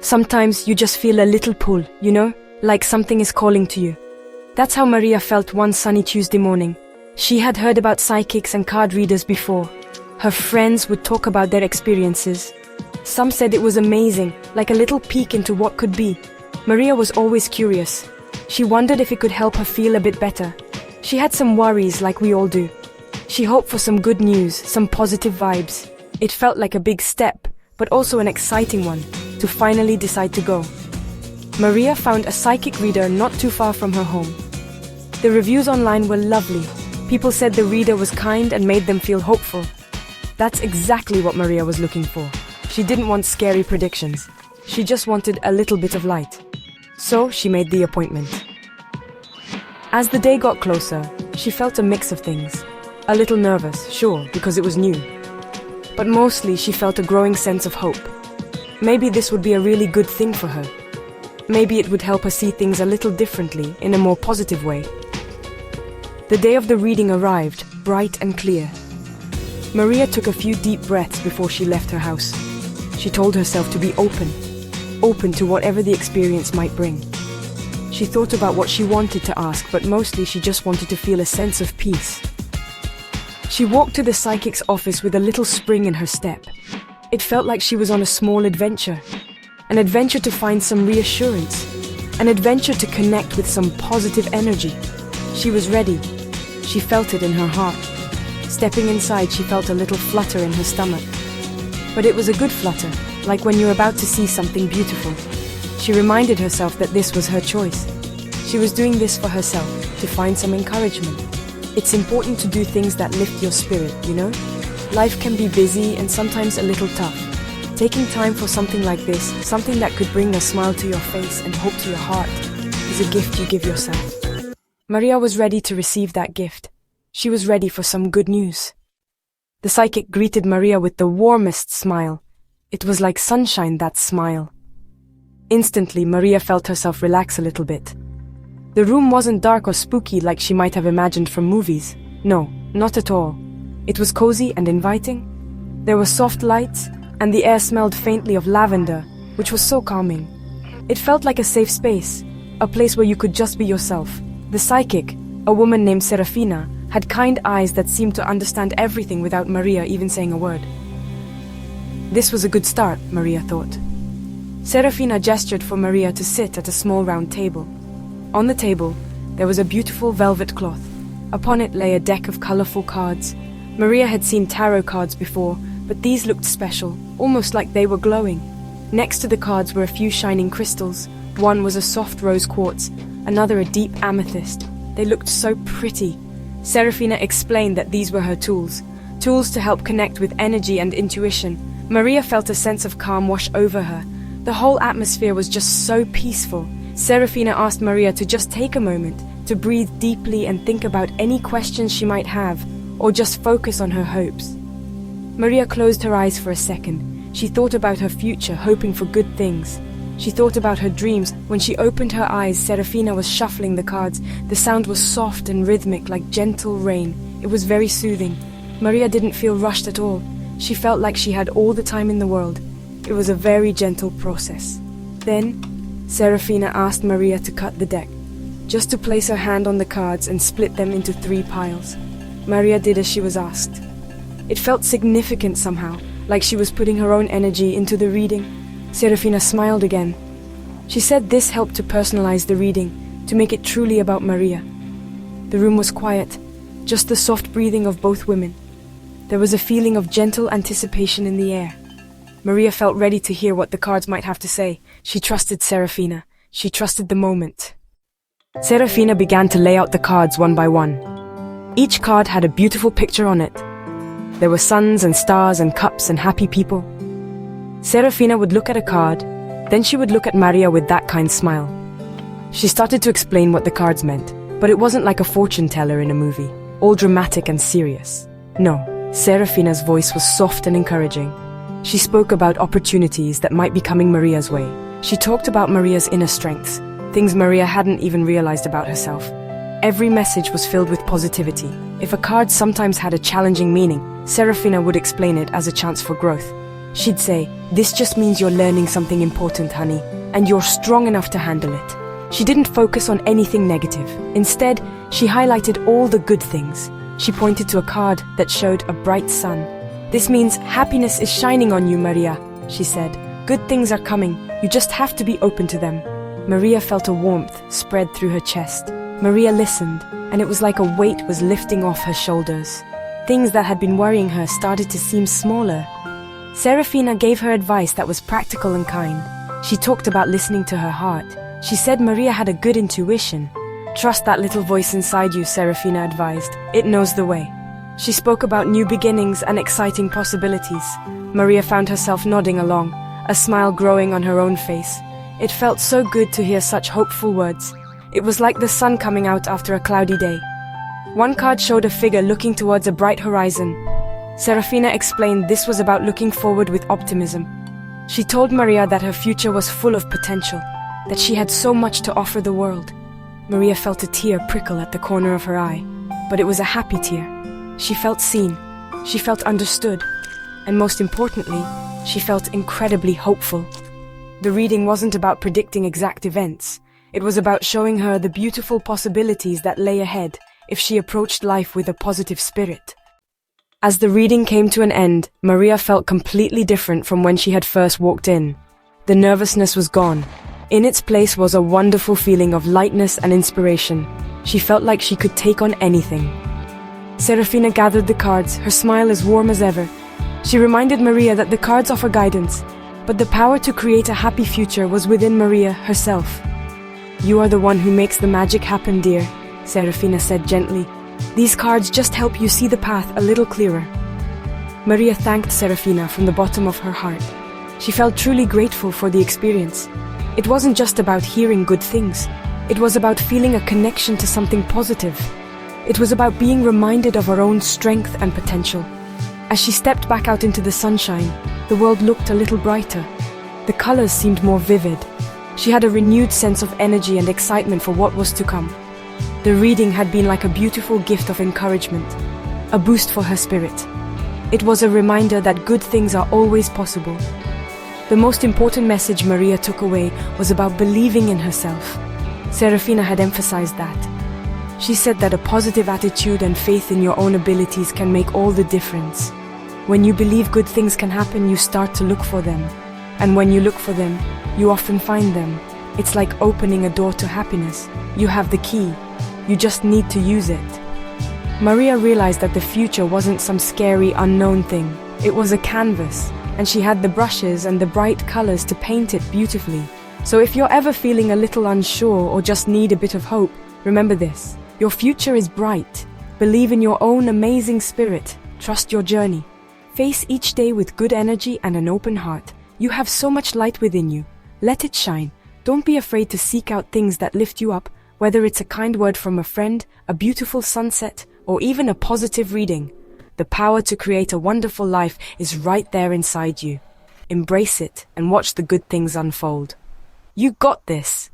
Sometimes you just feel a little pull, like something is calling to you. That's how Maria felt one sunny Tuesday morning. She had heard about psychics and card readers before. Her friends would talk about their experiences. Some said it was amazing, like a little peek into what could be. Maria was always curious. She wondered if it could help her feel a bit better. She had some worries, like we all do. She hoped for some good news, some positive vibes. It felt like a big step, but also an exciting one, to finally decide to go. Maria found a psychic reader not too far from her home. The reviews online were lovely. People said the reader was kind and made them feel hopeful. That's exactly what Maria was looking for. She didn't want scary predictions. She just wanted a little bit of light. So she made the appointment. As the day got closer, she felt a mix of things. A little nervous, sure, because it was new. But mostly she felt a growing sense of hope. Maybe this would be a really good thing for her. Maybe it would help her see things a little differently, in a more positive way. The day of the reading arrived, bright and clear. Maria took a few deep breaths before she left her house. She told herself to be open to whatever the experience might bring. She thought about what she wanted to ask, but mostly she just wanted to feel a sense of peace. She walked to the psychic's office with a little spring in her step. It felt like she was on a small adventure. An adventure to find some reassurance. An adventure to connect with some positive energy. She was ready. She felt it in her heart. Stepping inside, she felt a little flutter in her stomach. But it was a good flutter, like when you're about to see something beautiful. She reminded herself that this was her choice. She was doing this for herself, to find some encouragement. It's important to do things that lift your spirit, Life can be busy and sometimes a little tough. Taking time for something like this, something that could bring a smile to your face and hope to your heart, is a gift you give yourself. Maria was ready to receive that gift. She was ready for some good news. The psychic greeted Maria with the warmest smile. It was like sunshine, that smile. Instantly, Maria felt herself relax a little bit. The room wasn't dark or spooky like she might have imagined from movies. No, not at all. It was cozy and inviting. There were soft lights, and the air smelled faintly of lavender, which was so calming. It felt like a safe space, a place where you could just be yourself. The psychic, a woman named Serafina, had kind eyes that seemed to understand everything without Maria even saying a word. This was a good start, Maria thought. Serafina gestured for Maria to sit at a small round table. On the table, there was a beautiful velvet cloth. Upon it lay a deck of colorful cards. Maria had seen tarot cards before, but these looked special, almost like they were glowing. Next to the cards were a few shining crystals. One was a soft rose quartz, another a deep amethyst. They looked so pretty. Serafina explained that these were her tools to help connect with energy and intuition. Maria felt a sense of calm wash over her. The whole atmosphere was just so peaceful. Serafina asked Maria to just take a moment, to breathe deeply and think about any questions she might have, or just focus on her hopes. Maria closed her eyes for a second. She thought about her future, hoping for good things. She thought about her dreams. When she opened her eyes, Serafina was shuffling the cards. The sound was soft and rhythmic, like gentle rain. It was very soothing. Maria didn't feel rushed at all. She felt like she had all the time in the world. It was a very gentle process. Then, Serafina asked Maria to cut the deck, just to place her hand on the cards and split them into 3 piles. Maria did as she was asked. It felt significant somehow, like she was putting her own energy into the reading. Serafina smiled again. She said this helped to personalize the reading, to make it truly about Maria. The room was quiet, just the soft breathing of both women. There was a feeling of gentle anticipation in the air. Maria felt ready to hear what the cards might have to say. She trusted Serafina. She trusted the moment. Serafina began to lay out the cards one by one. Each card had a beautiful picture on it. There were suns and stars and cups and happy people. Serafina would look at a card, then she would look at Maria with that kind smile. She started to explain what the cards meant, but it wasn't like a fortune teller in a movie, all dramatic and serious. No, Serafina's voice was soft and encouraging. She spoke about opportunities that might be coming Maria's way. She talked about Maria's inner strengths, things Maria hadn't even realized about herself. Every message was filled with positivity. If a card sometimes had a challenging meaning, Serafina would explain it as a chance for growth. She'd say, "This just means you're learning something important, honey, and you're strong enough to handle it." She didn't focus on anything negative. Instead, she highlighted all the good things. She pointed to a card that showed a bright sun. "This means happiness is shining on you, Maria," she said. "Good things are coming. You just have to be open to them." Maria felt a warmth spread through her chest. Maria listened, and it was like a weight was lifting off her shoulders. Things that had been worrying her started to seem smaller. Serafina gave her advice that was practical and kind. She talked about listening to her heart. She said Maria had a good intuition. "Trust that little voice inside you," Serafina advised. "It knows the way." She spoke about new beginnings and exciting possibilities. Maria found herself nodding along, a smile growing on her own face. It felt so good to hear such hopeful words. It was like the sun coming out after a cloudy day. One card showed a figure looking towards a bright horizon. Serafina explained this was about looking forward with optimism. She told Maria that her future was full of potential, that she had so much to offer the world. Maria felt a tear prickle at the corner of her eye, but it was a happy tear. She felt seen, she felt understood, and most importantly, she felt incredibly hopeful. The reading wasn't about predicting exact events. It was about showing her the beautiful possibilities that lay ahead if she approached life with a positive spirit. As the reading came to an end, Maria felt completely different from when she had first walked in. The nervousness was gone. In its place was a wonderful feeling of lightness and inspiration. She felt like she could take on anything. Serafina gathered the cards, her smile as warm as ever. She reminded Maria that the cards offer guidance, but the power to create a happy future was within Maria herself. "You are the one who makes the magic happen, dear," Serafina said gently. "These cards just help you see the path a little clearer." Maria thanked Serafina from the bottom of her heart. She felt truly grateful for the experience. It wasn't just about hearing good things. It was about feeling a connection to something positive. It was about being reminded of her own strength and potential. As she stepped back out into the sunshine, the world looked a little brighter. The colors seemed more vivid. She had a renewed sense of energy and excitement for what was to come. The reading had been like a beautiful gift of encouragement, a boost for her spirit. It was a reminder that good things are always possible. The most important message Maria took away was about believing in herself. Serafina had emphasized that. She said that a positive attitude and faith in your own abilities can make all the difference. When you believe good things can happen, you start to look for them. And when you look for them, you often find them. It's like opening a door to happiness. You have the key. You just need to use it. Maria realized that the future wasn't some scary, unknown thing. It was a canvas, and she had the brushes and the bright colors to paint it beautifully. So if you're ever feeling a little unsure or just need a bit of hope, remember this. Your future is bright. Believe in your own amazing spirit. Trust your journey. Face each day with good energy and an open heart. You have so much light within you. Let it shine. Don't be afraid to seek out things that lift you up, whether it's a kind word from a friend, a beautiful sunset, or even a positive reading. The power to create a wonderful life is right there inside you. Embrace it and watch the good things unfold. You got this!